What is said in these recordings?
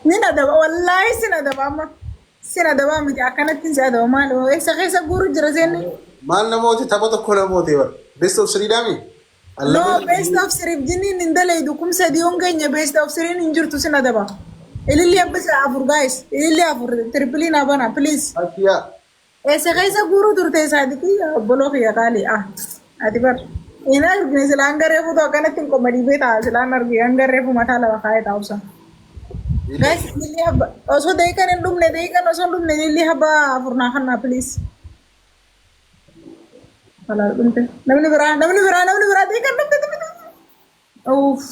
نينا دبا والله سنة دبا ما سنة دبا متى أكنت تنسى دبا ما لو إيش خيسة غورو جرزيني Maal namooti taphata koo namooti bara. Best of three daami. no Allabe best of sirif jinni nindale du kum sa dion ganya best of sirin injur tu sina daba ilili abisa afur guys ilili afur triple na bana please Akiya. ese kaisa guru turte sadiki bolo ya kali ah adibar ina ne silangare fu to kana tin comedy beta silangar gi angare fu mata la khay tausa guys ilili haba oso dei kan dum ne dei kan oso dum ne ilili haba afur na khanna please kala dum te namni bra dei kan dum te اوف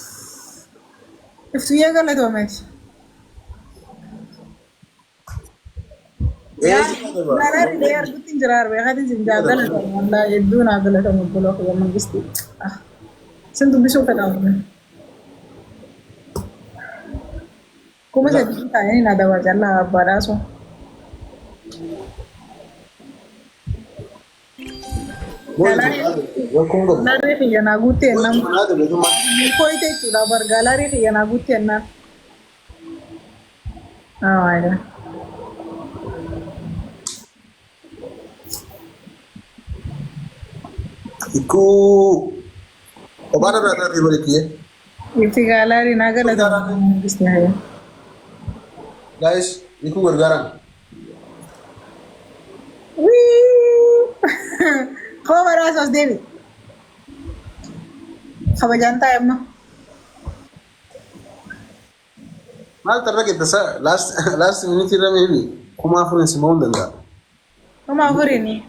افتويا قال له ماشي يا لا لا ريال قلت انجرار بيغادي زنجا قال له والله يدونا قال له مبلوخ يا من قستي سنتو بيشوف الامر كما تدي يعني نادا وجلا براسو Boy, yo kongo. لا ريخي انا قلت انم Nada be duma. كويتي تشودا برغلا ريخي انا قلت انم اه ماي جاد Iku obara rata di balik ya. يفتي غالاري ناقل له قستي هيا Guys, iku gargaran. خبر اساس ديبي خبر جانتا يا اما Mal tarra kita sa last minute ra maybe. Kuma furin simon danda. وما فريني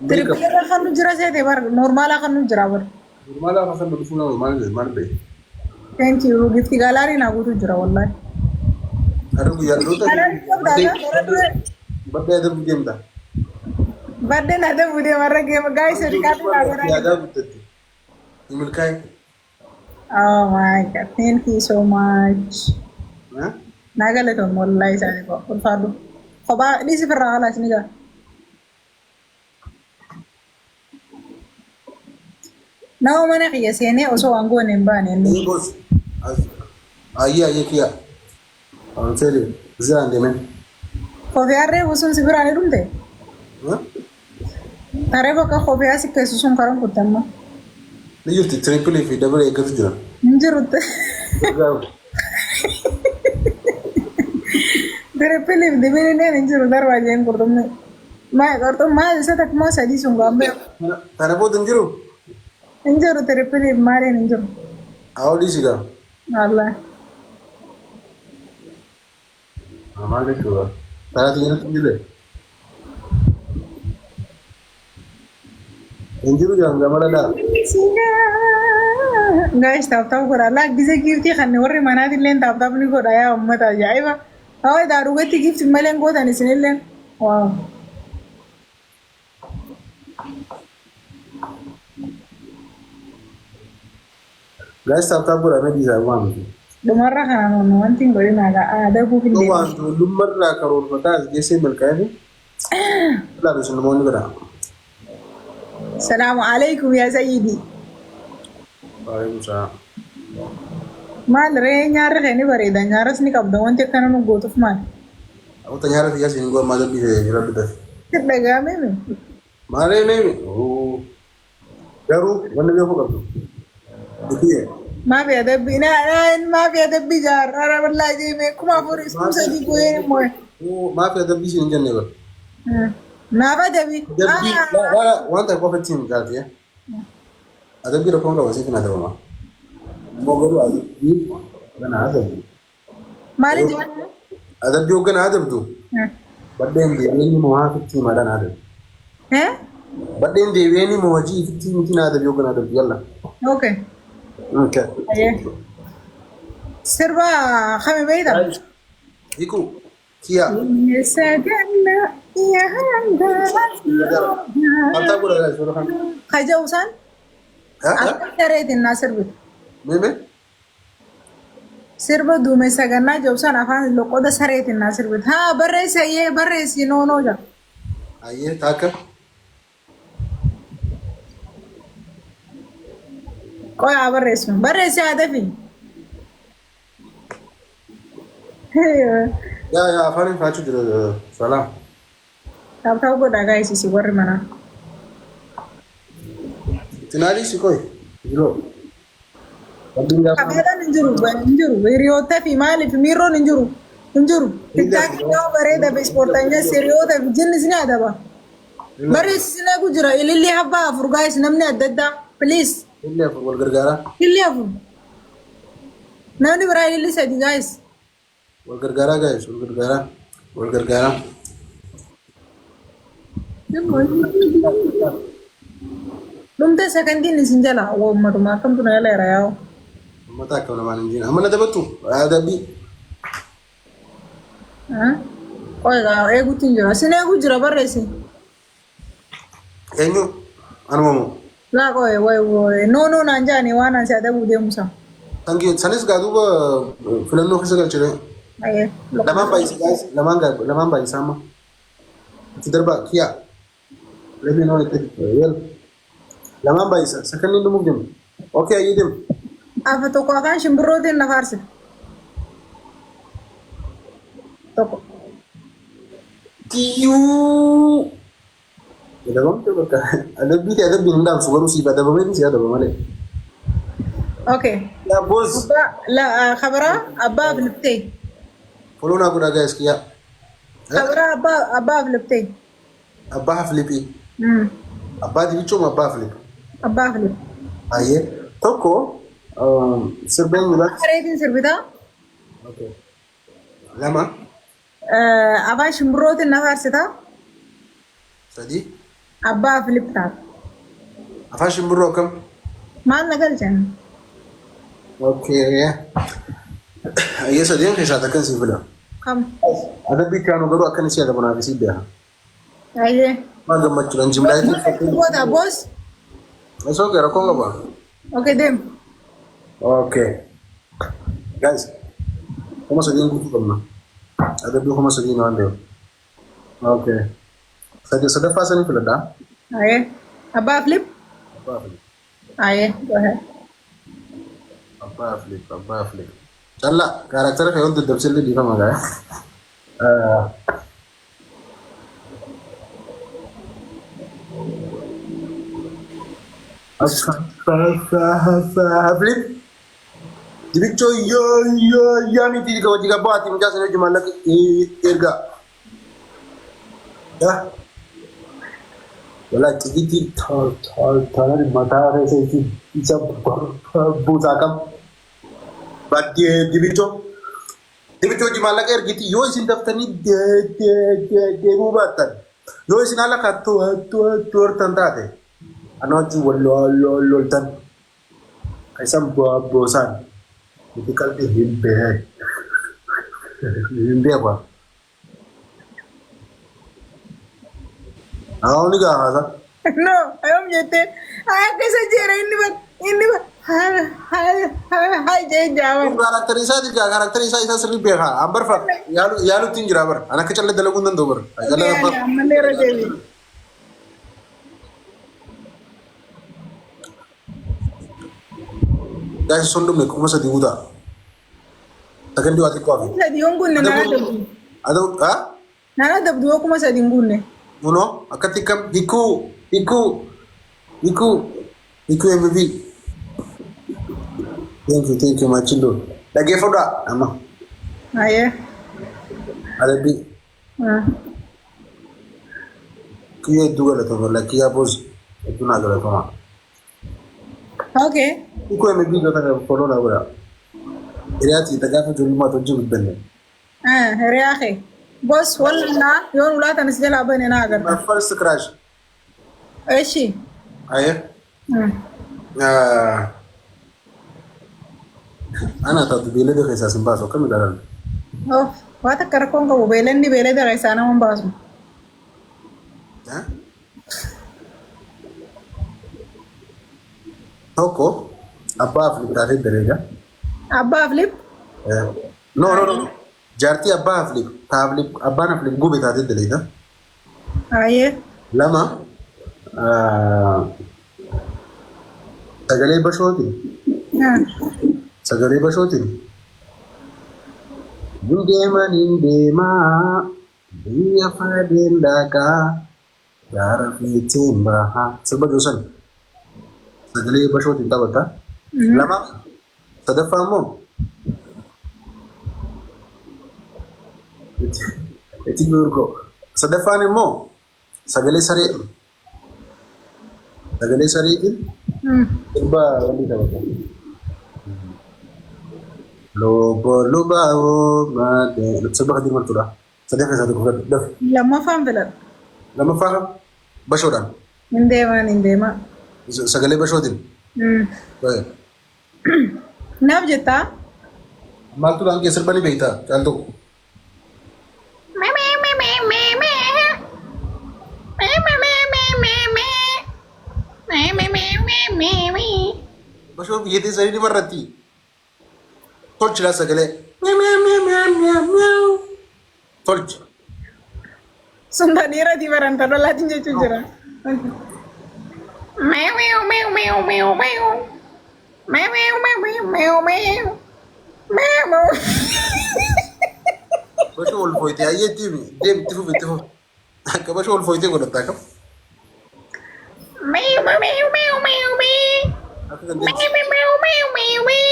Break up. تريبيا خانو جرا سيتي بار نورمالا خانو جرا بار Mala ka sa dufuna mal mal be. ثانك يو جفتي غالاري ناغوتو جرا والله Aru ya luta. غالاري كم دادا Badde da bugem da. بدي نادا بودي مرة جيم جايز ريكاتي Ya ناغورا da butati. Imul kai. oh my god thank you so much Ha? ناغلتون والله ساني كو فادو خبا دي سفر على سنيغا نو مانا خيا سيني اوسو وانغو نمباني Ni boss. Ayya yekiya. On sele. Zande men. خوفياري وسون سفراني رومتي Ha? تاري بكا خوفيا سكي سوسون كارون كتما Ni yufti triple fi double e gatu jira. نجرت Gaw. ترى فيلم دي بيني نجرو دروازة كردم ما كردم ما لساتك ما سدي سونغ أمبي Tara po danjiro. نجرو ترى فيلم ماري نجرو Awdi siga. والله Amale ko. Tara tingin tingile. Danjiro jang gamala da. guys tap tap kora la gize gifti khanne warri manati len tap tap ni kora ya ummata jaiba awai daru gati gift malen go tani sinillen wow Guys tap tap pura me bisa wan. dumarra kana no one thing gori naga ada bu No finde wan to lumar la karor fata gese mel kayni. La be sunu moni gara. السلام عليكم يا سيدي Alaikum salam. mal re nyar khani bare da nyaras ni kabda wonte kana no gotuf mal Aku tanya rati ya sini gua malam bisa jira bida. daga meme Mare ne. Oh. Garu wanda be fuka. Diye. ما في ادب ما في ادب جار انا والله جي में kuma for isku से दी कोई मोय Oh, ma fi da bisi injan ne ba. ما بدبي Dabbi la wanta ko fatin gati ya. Adabi da kuma wasi kana da ma. Mo garu adabi kana adabi. مالي جوان Adabi kana adabi. Badde inde weni mo ha fitti madan adabi. ها Badde inde weni mo waji fitti mutina adabi kana adabi yalla. اوكي Okay. ايه سربا خمي بيدا Iku kia. يسجلنا يا هندا Anta gura da sura kan. خجوسان Ha? تريد الناس سربا Meme? سربا دومي سجلنا جوسان افان لو قد سريت الناس سربا ها بريس ايه بريس نو نو جا Aye taka. कोई our race में बर रेस आते फिर يا أفاني فاتو جرو سلام. Tahu gue dah guys isi war mana. تنادي سكوي جرو. Abdul Gafar. Kabela ninjuru. Iriota fi mali fi miro ninjuru. TikTok itu bereda be sportanya seriota fi jenis ni ada ba. Bari sini aku jura ilili haba afur guys namni adada please. إلا في والقرقارة. Ilili afur. Namni berai ilili sadi guys. والقرقارة guys والقرقارة. Lumte second ini sinjala. Wow matuma kam tu nela rayao. متى كنا ما نجينا أما ندبتو هذا بي. Hah? Oh ya, aku tinjau. Sini aku jura barre sih. Enyu أنا مامو. Lah kau woi. No nanja ni wana saya ada bude musa. Thank you. Sanis gadu ba filan no kisa kalcire. Aye. Laman bai si guys. Laman bai sama. Tidar ba kiya. Lebi no ite. Yel. Laman bai sa. Sakan ni mugdim. Okay yidim. Apa toko akan shimbro din na farsi. Toko. Kiyu. Ada bang tu berka. Ada bintang suara si pada bang ini siapa bang malay. Okay. Ya bos. Abba la khabara abba fliptay. Follow na aku dah guys kiya. Khabara abba fliptay. Abah flipi. Abah di cuma abah flip. Abba flip. Aye. Toko. Serben mula. Karetin serbita. Okay. Lama. Apa shimbro din na farsi ta? Tadi. Abba flip ta. Afashin buro kam. Mal nagal jan. Okay. Iya sadiyan kai shata kan sifila. Kam. Ada bi kanu garu akan siya da munafisi biya. Aye. Ma ga maturan jimla ta. What a boss? Maso ga rakon gaba. Okay dem. Okay. Guys. Kuma sadiyan ku kuma. Ada bi kuma sadiyan wanda. Okay. Sada fasa ni fila da. Aye. Abba flip. Aye. Go ahead. Abba flip. Challa karakter ka yonta dabsel di kama ga. Flip. Dibicho yo mi tiri ka wajiga baati mi jasa ne jumala ki erga. Ya. Wala tigiti thal mata re se ki isa buza kam. Badi dibicho jumala ka ergiti yo isin daftani de bubatan. Yo isin ala ka tu tantate. Anoju wallo tan. Kaisam bosan. Difficult to himbe hai. Himbe apa? Aku ni kah ada? No, ayam jete. Ayam कैसे जे रहे ini bar. Hai je jawab. Karakter isa sering berha. Amber fak. Yalu tinggi ber. Anak kecil le dalagun dan dober. Manera devi. Guys, sondom ne kuma sadi uda. Takan di wati ko. Sadi ongun na nana dabdu. Ado ha? Nana dabdu kuma sadi ngunne. Uno, akatikam iku MVP. Thank you machindo. Lagi foda ama. Aye. Ada bi. Ah. Kiye duga la to la kiya boss. Tuna gala to ma. Okay. Iku MVP do ta fodo la gura. Iriati ta gafa juri ma to jibu benne. Reaxe. Boss wala yon wala tan sijala bane na agar. My first crash. Eshi. Aye. Ana ta bele de kesa simba so kami daran. Oh, wata karakon ka belen di bele da kaisa na mambasu. Ha? Toko abba flip tare delega. Abba flip? No. Jarti abba flip. Ta flip abba na flip gube tare delega. Aye. Lama sagalee bashooti. Sagalee bashooti. Nindema Dia Fadin Daka Yara Fitimba Serba Josan Sagale Basho Tinta Bata Lama Sadafamo Eti Gurgo Sadafane Mo Sagale Sari Serba Wandita Bata Loba Made Serba Hadir Martura Sadafane Sadafane لما فهم بلد Lama Faham Bashodan نندما Sagale Bashodin Baik ناب جتا Mal tu lang geser balik beta, cantik. Bashor ये तो सही नहीं मर रही थोड़ चिल्ला सकले म्याऊ म्याऊ म्याऊ म्याऊ म्याऊ थोड़ सुंदर नीरा दीवार अंतर लातिन जे चुजरा मेव मेव मेव मेव मेव मेव मेव मेव मेव मेव मेव Bashor foi te aí tem tifu que Bashor foi te quando tá cap mew mew mew mew mew aku kan mew mew mew mew mew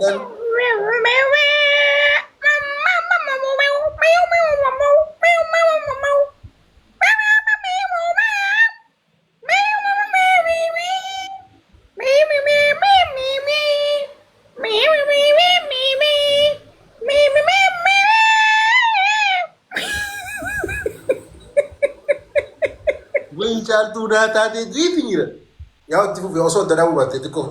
dan Belajar tu dah tadi driving ni. Ya tifu vi oso dah buat tiko.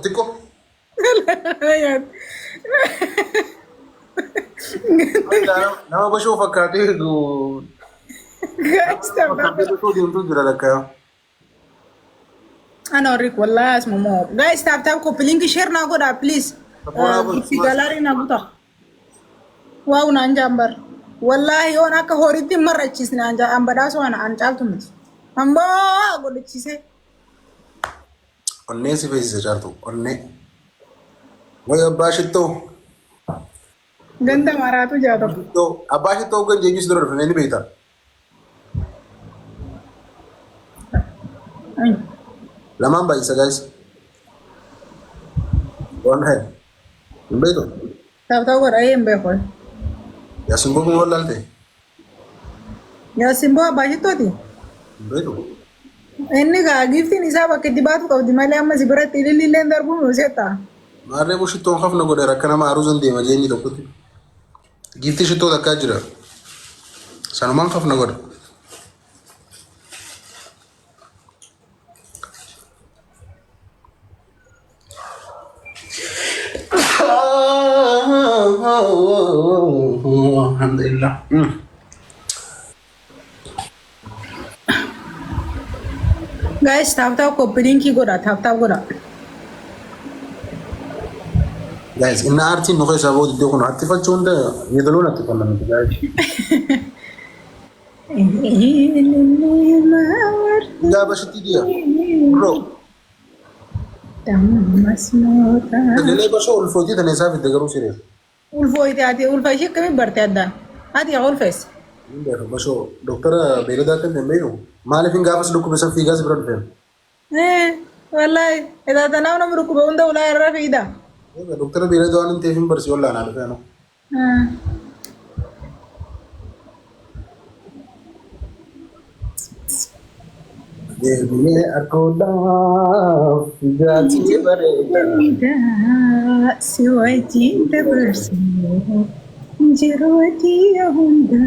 Nama Bashor fakar tu guys fakar tu dia tu jura lekaya. انا اوريك والله اسمه مو جايز تاب كوبي لينك شير ناخدها بليز في جالاري ناخدها واو نانجامبر والله يوم اكا هوريتي مره تشيس نانجا امبداس وانا انجالتم امبا اقول تشيسه Onne si fez sejar tu onne. Wah abaixo tu गंदा मारा तो ज्यादा abaixo tu kan jadi sudah orang ini beta. Lama baik sa guys. One head. Betul. tahu कर आए एम्बे को Ya sembuh pun lalte. या सिंबा बाजी तो थी Betul. इन्हें का गिफ्ट नहीं साहब के दिबात को दिमाले अम्मा जिबरा तेरे लिए अंदर बुन हो जाता Mare mo shito khaf na godera kana ma aruzan de majeni da kuti. Gifti shito da kajira. Sanuman khaf na godera. Alhamdulillah. Guys ताव कॉपी लिंक की गोरा ताव गोरा Guys, inna arti no khesa bod de kono atti facciunda yedaluna atti fanna guys. Ya bashiti dia. Bro. Dele basho ul foti da nesa de garu sire. ulfoy te ulfay kami बढ़ते अद्दा आती ulfes Inde basho doctor belada kan meyo. Male finga bas duku besa figa se bron fem. wallahi ida tanaw na muruku bunda wala rafida Doctor belada anan te fim persi wala na feno. Ye akoda figa ti bareda. siwai cinta bersama jeruati ahunda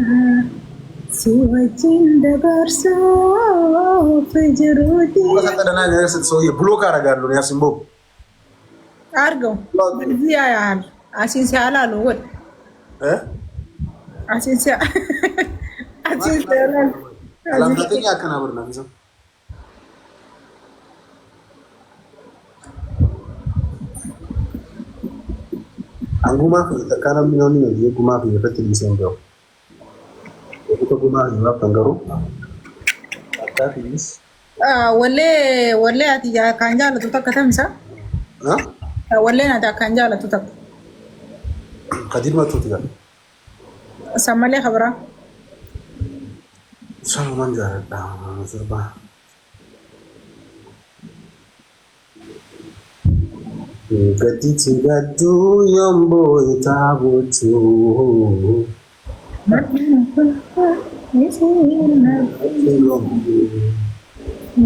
siwai cinta bersama jeruati Masa tadana ne se so ye bloka raga lo ya simbo. argo dia ya asin se ala lo asin se ala Alam natin ya kana barna bisa. Anguma fi takana minoni ne guma fi fatil isembo. Ko guma ni wa kangaro. Ata fi is Wallee ati kan jaalatu takka tamsa. Wallee ati kan jaalatu takka. Kadir matuuti gaa. Sammalee kabira. Salumaan jaaladha sirba. Gatitti gadduu yomboo itaabuutu.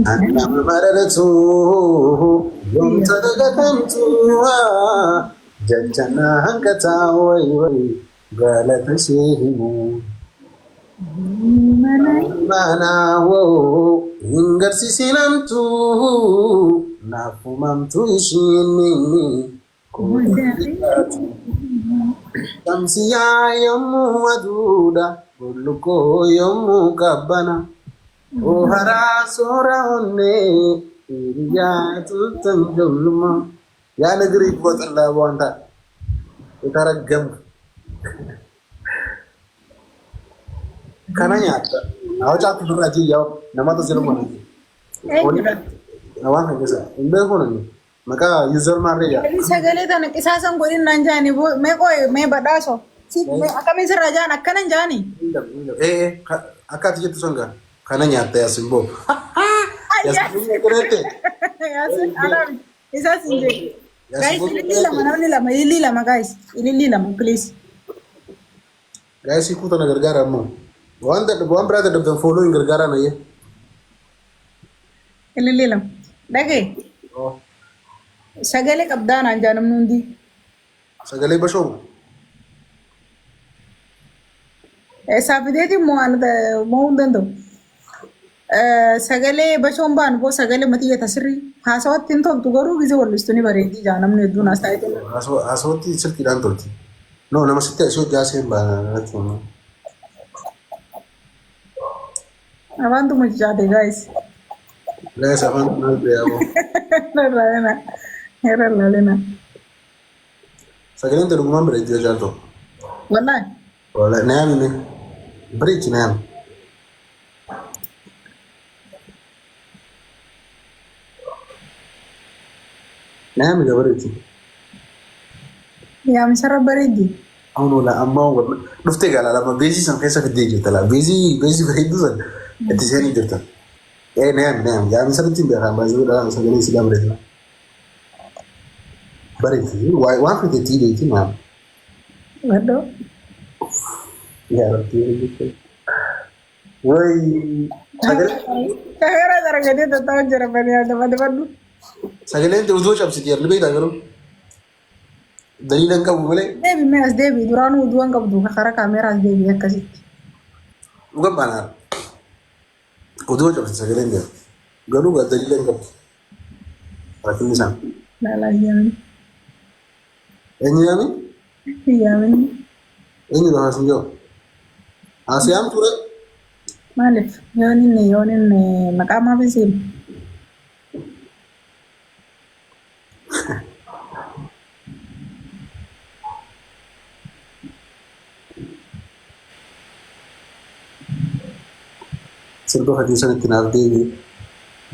Anam mararatu yomta gatamtu jajjana hankata way galata shehimu mana wo ingarsisinamtu nafumamtu ishinni tamsiya yomu waduda bulluko yomu kabbana o hara sora onne iriya tutan jolma ya negeri buat Allah wanta itaragam kananya awak tu beraji jawab nama tu siapa ni awak apa sah ini berapa ni maka user mana ya Sagale tan kisasan godin nan jani me badaso si me akami siraja nak kanan jani akak tu sangga kananya teh simbo ya simbo kerete yasin alam isa sinje guys ini lama guys ini lama please guys ikut na gargara mo one brother of the following gargara na ye ini lama dage sagale kabdana janam nundi sagale basho sabideti mo anda mo undando sagale bashon ban bo sagale matiya tasri hasawat tinto tugaru gize wallistuni baredi janam ne duna saite asawati sirki dan tolti no nama sitte so jase ba ratno avantu mujade guys la saban na beavo era lalena sagale ndu ngam baredi jalto wallahi naam ne bridge naam نعم يا بريتي يا مسرة بريدي أو لا أما نفتكر على لما بيزي سان كيسا في الديجي تلا بيزي بريدو سان اتساني جرتا إيه نعم يا مسرة تيم بيخان بازو لا سجلي سيدا بريدنا بريتي وان في تيجي تي نعم ودو يا ربي وي كهرا درجة تتاو جربني هذا ما تبدو سجلين تودوش أبسط يا ربي تاجرو دليل أنك بقوله debi mas debi duranu uduan kabdu kakara kamera debi yakasi bukan panar udua coba sagaleen dia galu gak dalilan kap tapi misal lala yamin yamin ini loh hasilnya asiam tuh malif yonin ne makama bisim Serba hadisan tinar devi.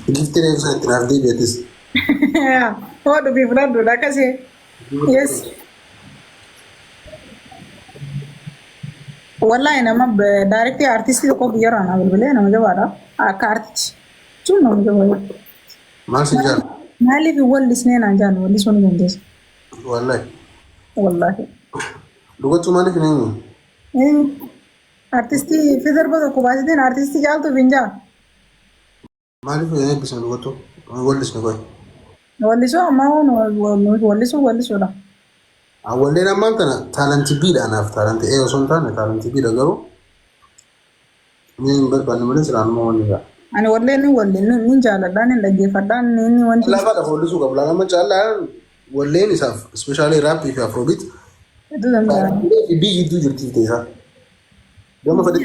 Gifte ne usan tinar devi atis. Oh, do bifna do da kasi. Yes. Wallahi nama direct artist ko biyara na bilbile na mujhe wada artist. Chuno mujhe wada. Masinjar. Mali fi wallis ne na jan wallis woni gondes. Wallahi. Lugo tumani fi ne. Artisti fizer bodo ko bazi den artisti jal to vinja mali fi ne bisan lugo to wallis ne koy walliso ma wono walliso da walle na mantana talent bida na talent e son tan talent bida garo min bar ban mun siran mo woni ga ani walle ni jala dan da ge fadan ni wanti la bada walliso ga bla ma chala walle ni saf especially rap fi afrobeat do dan da bi yidu jurti te ha Dama fadi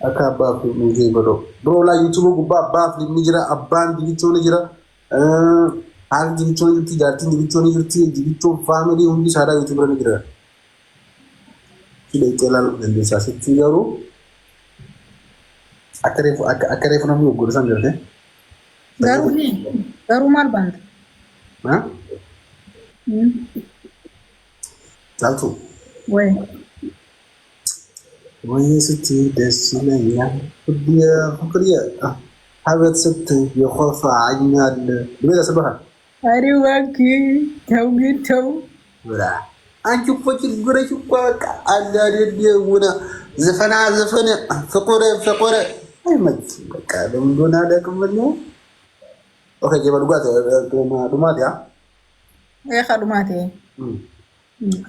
aka ba fi muje baro bro la youtube ko ba fi mi jira abban di to ne jira har di to ni ti darti di to ni jurti di to family undi sara youtube ne jira Sudah jalan dan desa Setiaru. Akaref nama ukur sambil deh. Garu mal band. Hah? Satu. Weh. Wah Seti desilanya. Dia habis Seti ya khafa ayat. Bila sebab? Ari waki. Tahu gitu. Belah. Anju fakir gura juga ada dia guna zafana fakore. Ay mat. Kadang guna ada kembali. Oke, coba rumah ya. Ya kalau mati.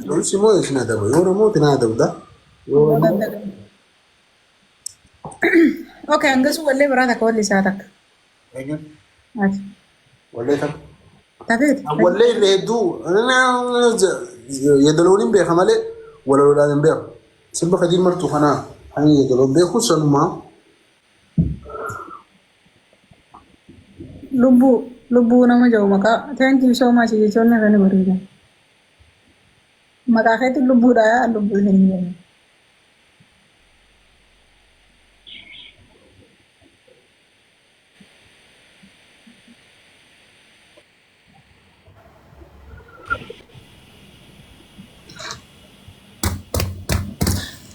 Lalu semua itu nada, orang mau tinada udah. Oke, angga su walle berada kau di saat tak. Ayo, Mati. walai tak. Tapi. Walai redu, ana yadaloni be khamale, wala wala be. Sebab kadim martu khana, hani yadalon be khusun ma. Lubu nama jauh maka. Thank you so much. Jadi cuma kan baru. Maka itu lubu dah, lubu ini.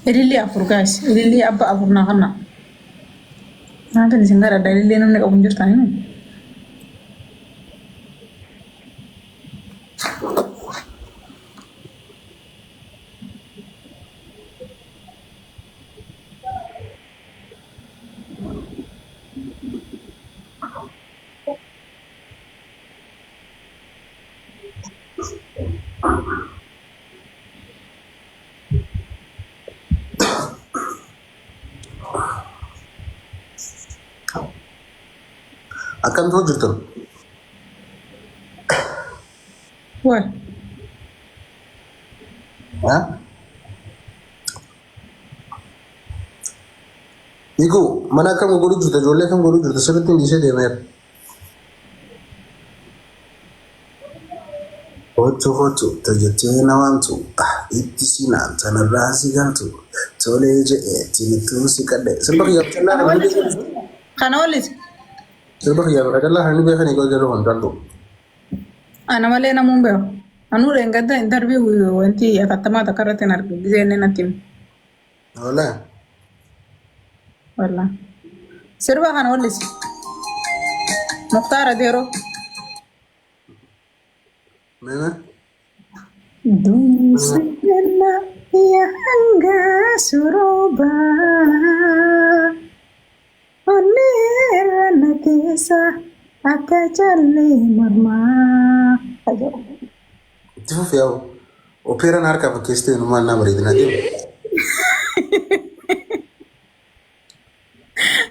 Ini afur guys, ini apa afur nak nak. Nanti di sini ada ini namanya kabunjur tani. Akan tuh jutur. Wah, Hah? Iku, mana kamu guru juta, jole kamu guru juta, sebentar di sini mer. Hotu, terjadi nawan tu, itu sih nanti narasi kan tu, jole je, ini tuh sih kade. Sebab ya celah, kanawalis. sebab ya adalah ini biasa nih kalau jalan kontrak tu. Anamale na mumbe. Anu rengata interview wanti atatama takarate narbi. Zene natim. Olah. Wala. Serba kanawalis. Mukhtar adero. Mana? Dumi segala ya hangga suroba. Onera natesa akajalle marma. Ayo. Itu ya, opera narka pakai istilah nama nama itu nanti.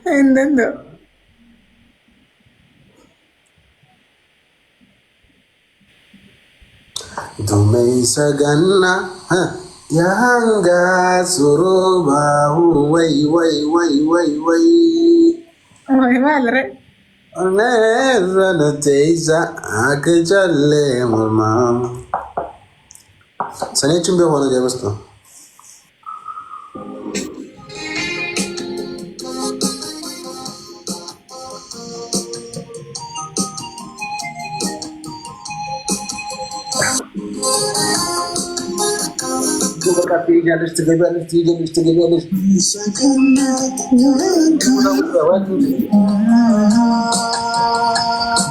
Entendo. Dumai sagana, ya hangga suruba, wai. Oh, madre. Onera natesa akajalle marma. Sani cumbe hono dia mesti. Berkati jalan tiga.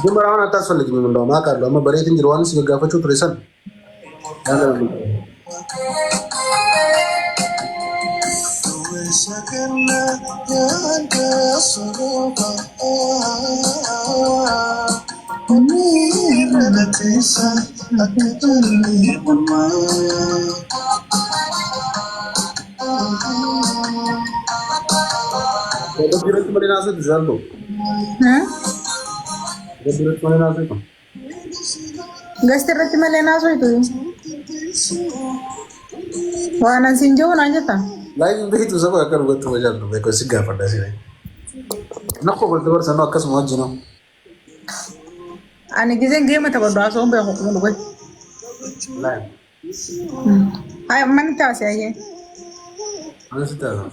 Jumlah orang atas lagi memang makar, lama beritin jeruan sih gak apa tulisan. Ada biru cuma di nasi tu jual tu. Hah? Ada biru cuma di nasi tu. Gas terus malena so itu. Wah, nasi jauh nanya ta. Lain itu sama akan buat tu macam tu. Mereka sih gak pada sini. Nak kau berdebar sana akas mau jino. Ani gizen game ta berdoa so be hukum lu. Lain. Ay man ta sih aye. أنا ستة.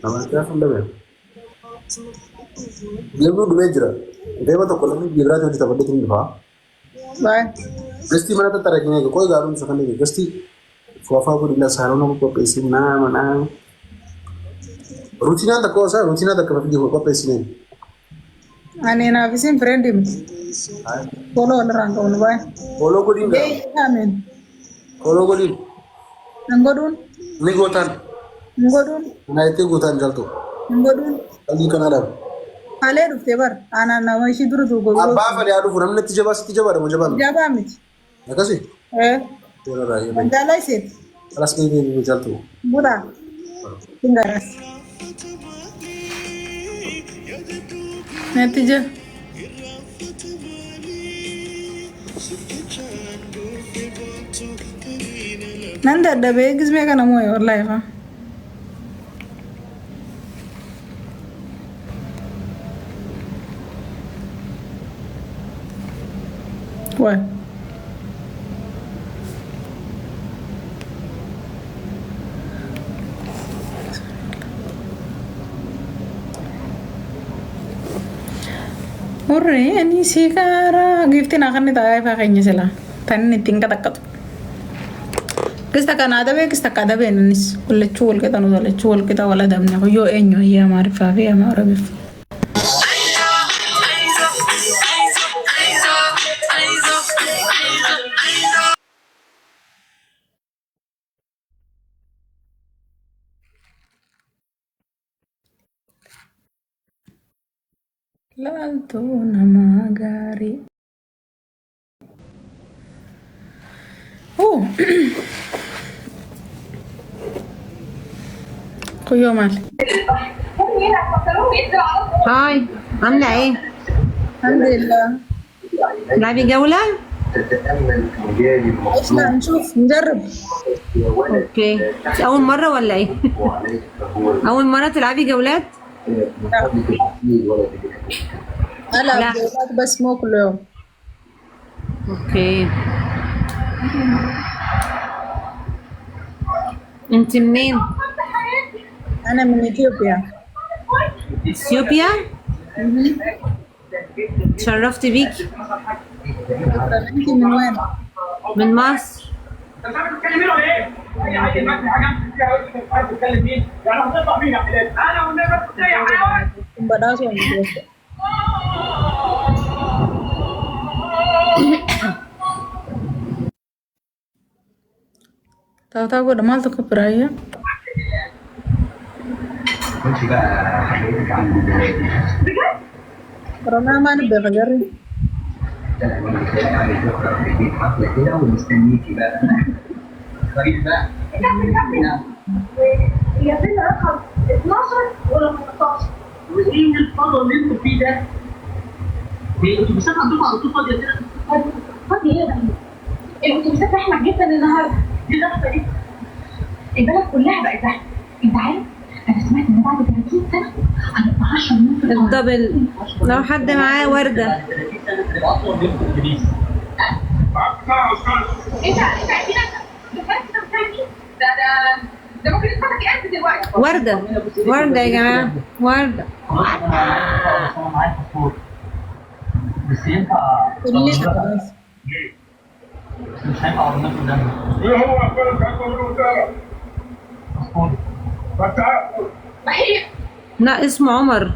أنا كيف أندم؟ Dia bejra. Dia mata kalau ni bejra tu kita benda tu ni bah. Bye. Gasti mana tu tarik ni, kau garum sekarang ni. Gasti, fafa aku di las haron aku pesi mana. Rutina tak kau sah, rutina tak kau pergi kau pesi ni. Ani na visin friend him. Follow orang kau nu bye. Kalau kau di, Hey, amen. kalau kau di, Ngodun, ni gotan. ngodun, Na itu gotan jal tu. ngodun. Lagi kan ada. Ale rufte bar. Ana na mai shiduru tu go. Abba fale adu furam ne tija bara mujaba. Jaba mit. Ya kasih. Eh, Tera raya. mandala set. Alas ni jal tu. Buda. Tinggaras. Natija. Nanda ada begis me kana moy wallahi fa. Why? Ore ani sigara giftin akan ditayai pakainya sila. Tani tingkat takat. Kista kanada be kista kada be nanis kulle chul kita no dale chul kita wala damne ko yo enyo ya marifa fi ma arabi. Lalto nama gari. Oh. Kuyo mal. هاي عاملة ايه؟ Alhamdulillah. تلعبي جولة؟ ايش لا نشوف نجرب. اوكي أول مرة ولا ايه؟ أول مرة تلعبي جولات؟ ألعب لا. جولات بس مو كل يوم. اوكي انت منين؟ أنا من إثيوبيا. اثيوبيا؟ تشرفت بيكي شكرا. أنت من وين؟ من مصر. انت مش عارف تتكلمين ولا ايه؟ يعني ما في حاجه انت فيها مش عارف تتكلم مين؟ يعني هتطلع مين يا حلال؟ انا والنبي بس يا حيوان. Badasyo من إثيوبيا. Tahu-tahu gue udah masuk ke Praia. Karena mana belajar? هي فين رقم 12 ولا 15؟ وايه الفضل اللي انتوا فيه ده؟ هي الاتوبيسات عندكم على طول فاضيه كده؟ فاضي ايه يا بني؟ الاتوبيسات زحمه جدا النهارده. ايه الزحمه دي؟ البلد كلها بقت زحمه. انت عارف؟ انا سمعت ان بعد 30 سنه هنبقى 10 مليون في القاهره. الدبل لو حد معاه وردة 30 سنه تبقى اطول من الاتوبيس. انت عارفين ده ممكن يتفتح قد دلوقتي. وردة وردة يا جماعة وردة انا معايا باسبور بس ينفع كلنا خلاص. مش هينفع عربيات قدامنا. ايه هو اخبارك يا عم وسهلا باسبور ما هي لا اسمه عمر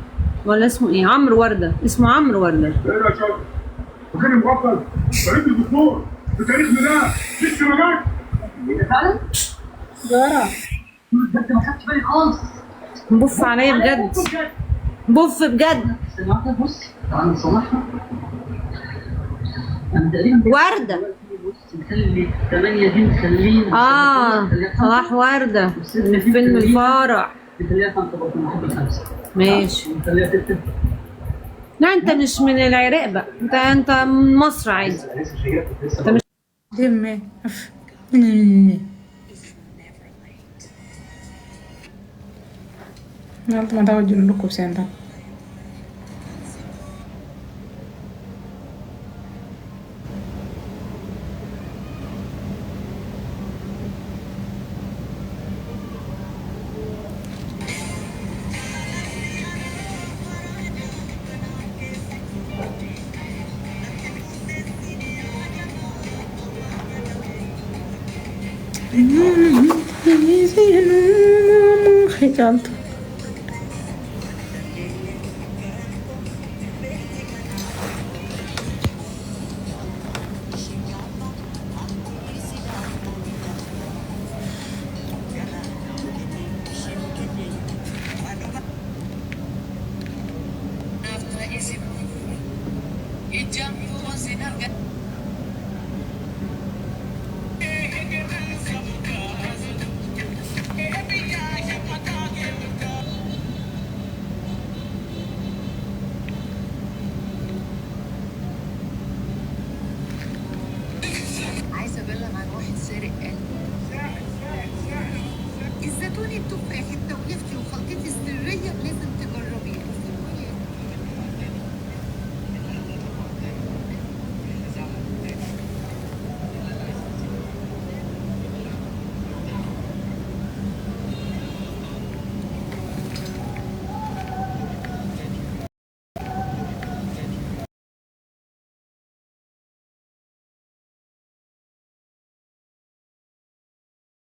ولا اسمه ايه عمرو وردة اسمه عمرو وردة ايه يا شباب فاكرني مغفل بقيت الدكتور في تاريخ ميلاد لسه ما جاش فعلا؟ Juara. بجد ما خدتش بالي خالص. بف عليا بجد بف بجد استنى واحدة بص تعالى نصلحها. انا تقريبا وردة بص نخلي 8 دي نخليه صلاح وردة من فيلم الفارع. نخليها 5 برضه نحب الخمسة. ماشي نخليها 6. لا انت مش من العراق بقى انت من مصر عادي. لسه شايفها لسه Dime. Nanti mata aku jual lukup senta. Caaltu.